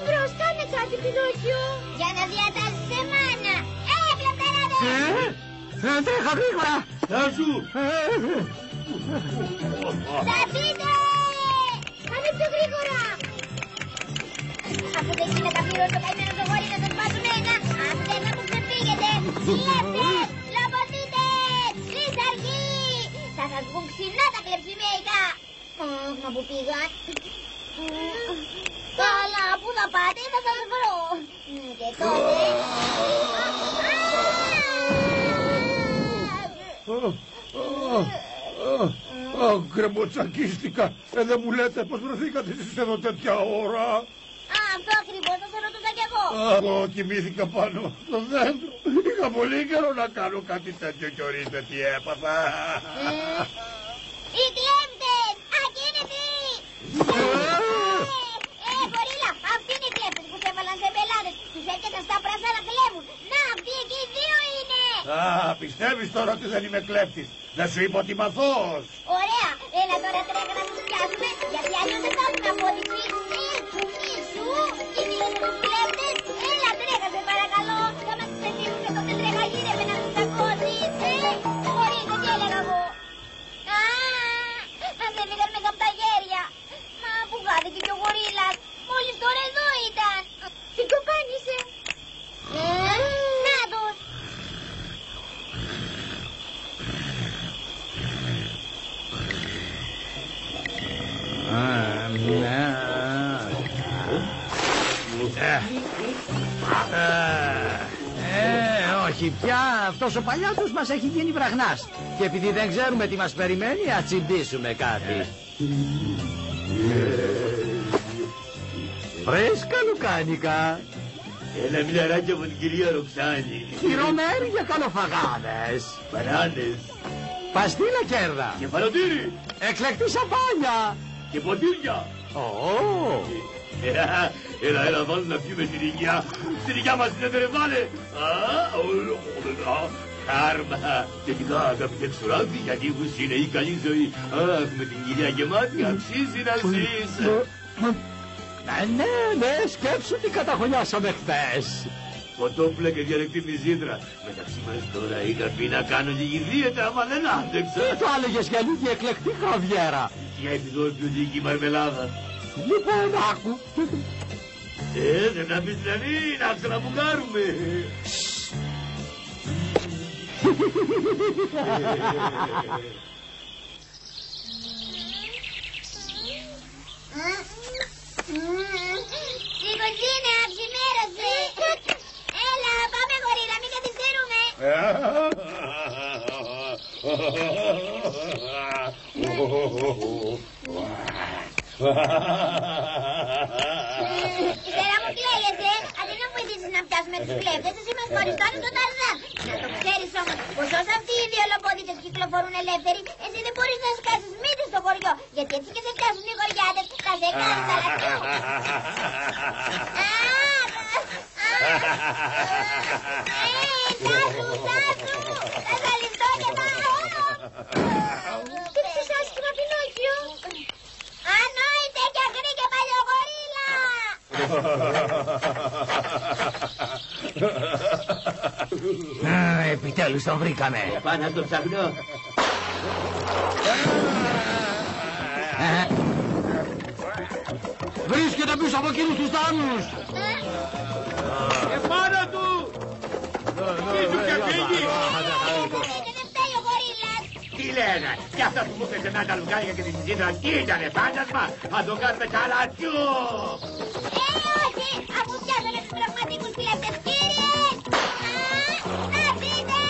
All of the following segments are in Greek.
εμπρός, κάνε κάτι, Πινόκιο. Για να διατάσεις εμάνα. Κλαπτεράδε! Τρέχα γρήγορα! Γεια σου! Σταθείτε! Κάνε πιο γρήγορα! Αφού δεν γίνεται πλήρως το καημένο το γόρι να σας βάζουν ένα, αν δεν θα μου ξεφύγετε, κλέπτες, λαμποτίτες, λυσαργοί! Θα σας βγουν ξινά τα κλεψιμέικα! Μα που πήγαν? Καλά, πού θα πάτε, θα σας βρω! Και τότε... Γκρεμποτσακίστηκα. Δεν μου λέτε πως βρεθήκατε εσείς εδώ τέτοια ώρα. Αυτό ακριβώς θα σε ρωτούσα κι εγώ. Εγώ κοιμήθηκα πάνω στο δέντρο. Είχα πολύ καιρό να κάνω κάτι τέτοιο κι ορίστε τι έπαθα. Οι κλέπτες! Ακίνητοι! Γορίλα, αυτοί είναι οι κλέπτες που σε έβαλαν σε μπελάδες. Τους έκαισαν στα πρασά να κλέβουν. Να, αυτοί εκεί οι δύο είναι. Πιστεύεις τώρα ότι δεν είμαι κλέπτης? Δεν σου είπα ότι είμαι αθώος. Ωραία, έλα τώρα τρέχα να τους πιάσουμε, γιατί αλλιώς δεν θα έχουν απόδειξη. Σου, κυνήγησε τους κλέπτες. Έλα τρέχα σε παρακαλώ. Θα μας ξεφύγουν και τότε τρέχα γύρευε να τους ακούσεις. Μπορείτε τι έλεγα εγώ. Μας έφυγαν μέσα από τα γέρια. Μα που χάθηκε και ο γορίλας. Μόλις τώρα εδώ ήταν. Τι κοπάνισε. Να τους. Όχι πια, αυτός ο παλιάτος μας έχει γίνει βραχνάς. Και επειδή δεν ξέρουμε τι μας περιμένει, ας τσιμπήσουμε κάτι. Φρέσκα λουκάνικα. Ένα μιλαράκι από την κυρία Ροξάνη. Χειρομέρια καλοφαγάδες. Μπανάνες. Παστίλα κέρδα. Κεφαλοτήρι. Εκλεκτή σαμπάνια. Και ποτήρια. Έλα, βάλε να πιούμε την υγειά. Στην υγειά μας την έβαλε. Κάρμα. Τελικά, αγαπητέ Ξουράκη, γιατί μου είναι η καλή ζωή. Αχ, με την κοιλιά γεμάτη, αξίζει να ζεις. Ναι, σκέψου τι καταχωνιάσαμε χθες. Κοτόπουλα και διαλεκτή μυζίδρα. Μεταξύ μας τώρα είχα πει να κάνω λίγη δίαιτα, αλλά δεν άντεξα. Τι το έλεγες για λίγη εκλεκτή χαβιέρα. Για επιδόση λίγη μαρμελάδα. Λοιπόν, άκου. Δεν να πεις δηλαδή, να ξαναμπουκάρουμε. Σηκωθήνε, αψημέρωσε. Έλα, πάμε γορίλα, μην καθυστερούμε. Πέρα μου κλαίγεσαι, αντί να βοηθήσεις να πιάσουμε τους κλέπτες, εσύ μας χωριστώνεις τον Ταρζάν. Να το ξέρεις όμως, πως όσο αυτοί οι ιδιολοπόδητες κυκλοφορούν ελεύθεροι, εσύ δεν μπορείς να σκάσεις μύτη στο χωριό, γιατί έτσι και σε πιάσουν οι χωριάτες, θα σε κάνεις αλατιού. Τάσου, θα ζαλιστώ και πάω. Τι ξέρεις άσχημα, Πινόκιο? Ανόητε και αχρή και παλιογορίλα! Επιτέλους τον βρήκαμε. Πάνω στο ψαχνό. Βρίσκεται πίσω από εκείνους τους τάνους. Επάνω του! Τι του και φύγει! Δεν φταίει ο γορίλας. Τι λένε, κι αυτό που μου έπαιζε να τα λουκάνια και την συζήτρα, τι ήτανε φάντασμα, θα το κάνουμε καλατσιού! Όχι, αφού πιάσανε τους πραγματικούς κλέπτες, κύριε! Να φύγετε!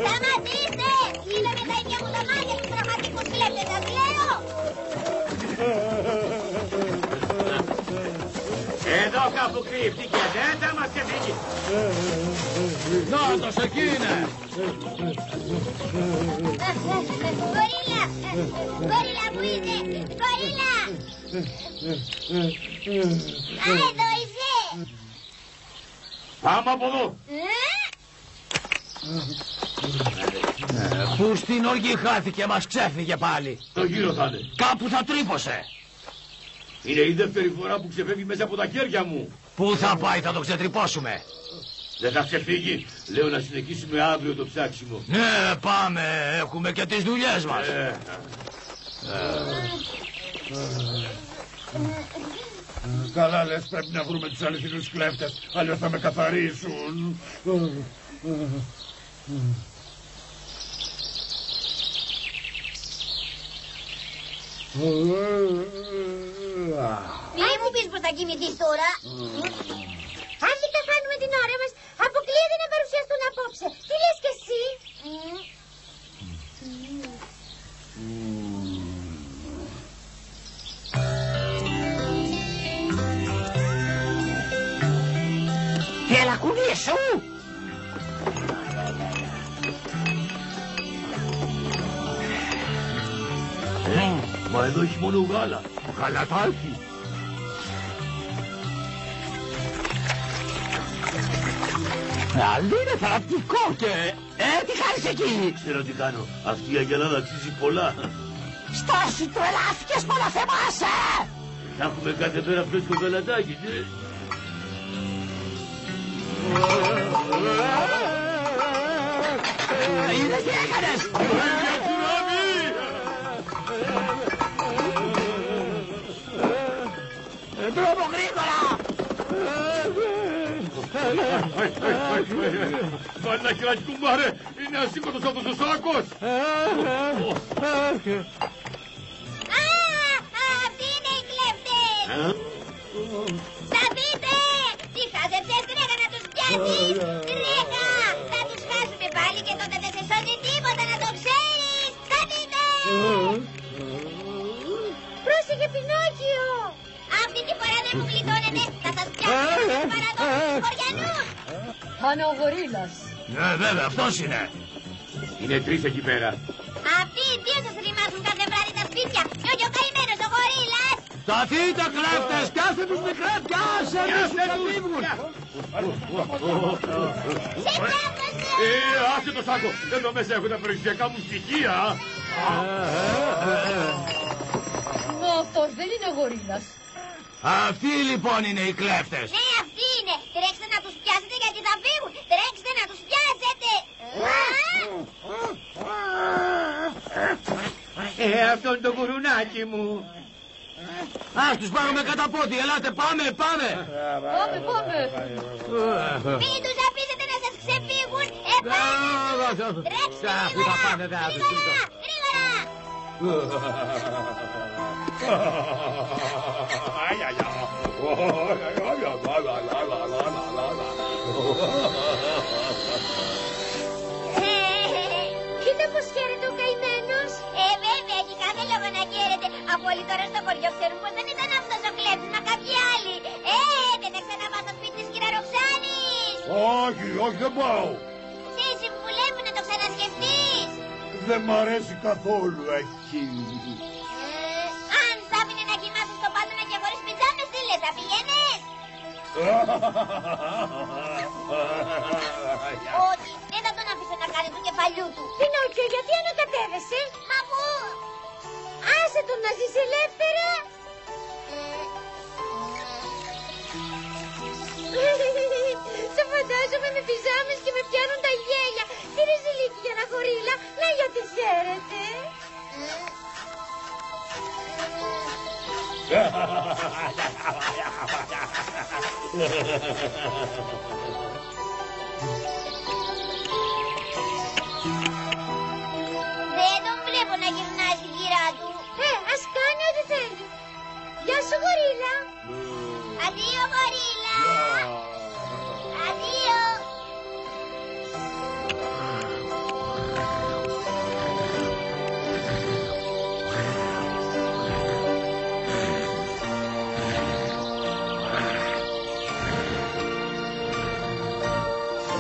Σταματήστε! Είδα με τα ίδια μου τα μάτια τους πραγματικούς κλέπτες, σας λέω! Εδώ κάπου κρύφτηκε, δεν θα μας ξεφύγει! Νάτος, εκεί είναι. Γορίλα! Γορίλα, πού είσαι! Γορίλα! Εδώ είσαι! Πάμε από εδώ! Πού στην οργή χάθηκε, μας ξέφυγε πάλι. Το γύρο θα είναι. Κάπου θα τρύπωσε. Είναι η δεύτερη φορά που ξεφεύγει μέσα από τα χέρια μου. Πού θα πάει, θα το ξετρυπώσουμε. Δεν θα ξεφύγει. Λέω να συνεχίσουμε αύριο το ψάξιμο. Ναι, πάμε. Έχουμε και τις δουλειές μας. Καλά λες, πρέπει να βρούμε τους αληθινούς κλέφτες, αλλιώς θα με καθαρίσουν. Μη μου πεις πως θα κοιμηθείς τώρα. Άχικα χάνουμε την ώρα μας. Αποκλείεται να παρουσιαστούν απόψε. Τι λες κι εσύ? Έλα κουνίε σου. Μα εδώ έχει μόνο γάλα. Γαλατάκι. Αλλού είναι θεραπευτικό και... τι κάνεις εκεί. Ξέρω τι κάνω. Αυτή η αγελάδα αξίζει πολλά. Στάση, τρελάθηκες, μόνο θεμάσαι. Θα έχουμε κάθε μέρα φρέσκο γαλατάκι. Είδες τι έκανες. Τρόπο γρήγορα. Μαλακάκι κουμπάρε, είναι ασήκωτος αυτός ο σάκος. Αυτοί είναι οι κλέφτες. Σταθείτε. Τι χάζεψες, τρέχα να τους πιάσεις. Τρέχα. Θα τους χάσουμε πάλι και τότε δεν σε σώζει τίποτα, να το ξέρεις. Σταθείτε. Πρόσεχε, Πινόκιο. Αυτή τη φορά δεν μου γλιτώνετε. Θα σας πιάσουμε να σας παραδώσω τους χωριανούς. Θα είναι ο γορίλας. Ναι, βέβαια, αυτός είναι. Είναι τρεις εκεί πέρα. Αυτοί οι δύο σας ρημάζουν κάθε βράδυ τα σπίτια. Και ο καημένος ο γορίλας. Σταθείτε, κλέφτες, πιάστε τους μικρέ, πιάστε τους, φύγουν. Σε πιάσωσε. Άσε το σάκο. Εδώ μέσα έχω τα περιουσιακά μου στοιχεία. Αυτός δεν είναι ο γορίλας. Αυτοί λοιπόν είναι οι κλέφτες. Ναι, αυτοί είναι. Τρέξτε να τους πιάσετε γιατί θα φύγουν. Τρέξτε να τους πιάσετε. Αυτό είναι το κουρουνάκι μου. Ας τους πάρουμε κατά πόδι, ελάτε, πάμε, πάμε. Πάμε, πάμε. Μην τους αφήσετε να σας ξεφύγουν. Επάνω. Τρέξτε γρήγορα. Γρήγορα. Κοίτα πως χαίρεται ο καημένος. Βέβαια, έχει κάθε λόγο να χαίρεται. Από όλοι τώρα στο χωριό ξέρουν πως δεν ήταν αυτός ο κλέφτης, μα κάποιοι άλλοι. Δεν θα ξαναπάς στο σπίτι της κυρία Ροξάνης. Όχι, όχι, δεν πάω. Σε συμβουλεύω να το ξανασκεφτείς. Δεν μ' αρέσει καθόλου εκεί. Αν σ' άφηνε να κοιμάσαι στο πάτωνα και χωρίς πιτζάμες, τι λες, θα πήγαινες? Όχι, δεν θα τον αφήσω να κάνει του κεφαλιού του. Πινόκιο, γιατί ανακατεύεσαι? Μα πού? Άσε τον να ζήσει ελεύθερα. Σε φαντάζομαι με πιζάμες και με πιάνουν τα γέλια. Τι ρεζιλίκι για ένα γορίλα, να γιατί χαίρεται. Δεν τον βλέπω να γυρνάει στην κυρά του. Ας κάνει ό,τι θέλει. Γεια σου, γορίλα. Αντίο, γορίλα. Αντίο.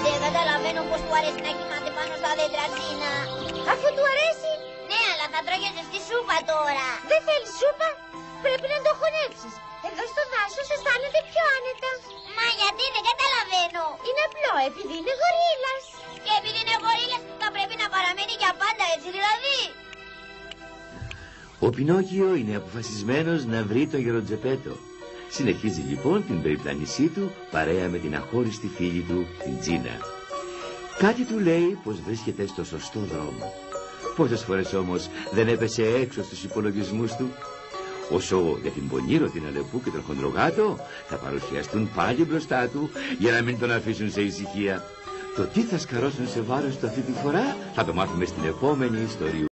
Δεν καταλαβαίνω πως του αρέσει να κοιμάται πάνω στα δέντρα, Ζήνα. Αφού του αρέσει. Ναι, αλλά θα τρώγεσαι στη σούπα τώρα. Δεν θέλει σούπα. Πρέπει να το χωνέψεις. Εδώ στο δάσος αισθάνεται πιο άνετα. Μα γιατί δεν καταλαβαίνω. Είναι απλό, επειδή είναι γορίλας. Και επειδή είναι γορίλας θα πρέπει να παραμένει για Ο Πινόκιο είναι αποφασισμένος να βρει τον Γεροντζεπέτο. Συνεχίζει λοιπόν την περιπλάνησή του παρέα με την αχώριστη φίλη του, την Τζίνα. Κάτι του λέει πως βρίσκεται στο σωστό δρόμο. Πόσες φορές όμως δεν έπεσε έξω στους υπολογισμούς του. Όσο για την Πονήρο, την Αλεπού και τον Χοντρογάτο θα παρουσιαστούν πάλι μπροστά του για να μην τον αφήσουν σε ησυχία. Το τι θα σκαρώσουν σε βάρος του αυτή τη φορά θα το μάθουμε στην επόμενη ιστορία.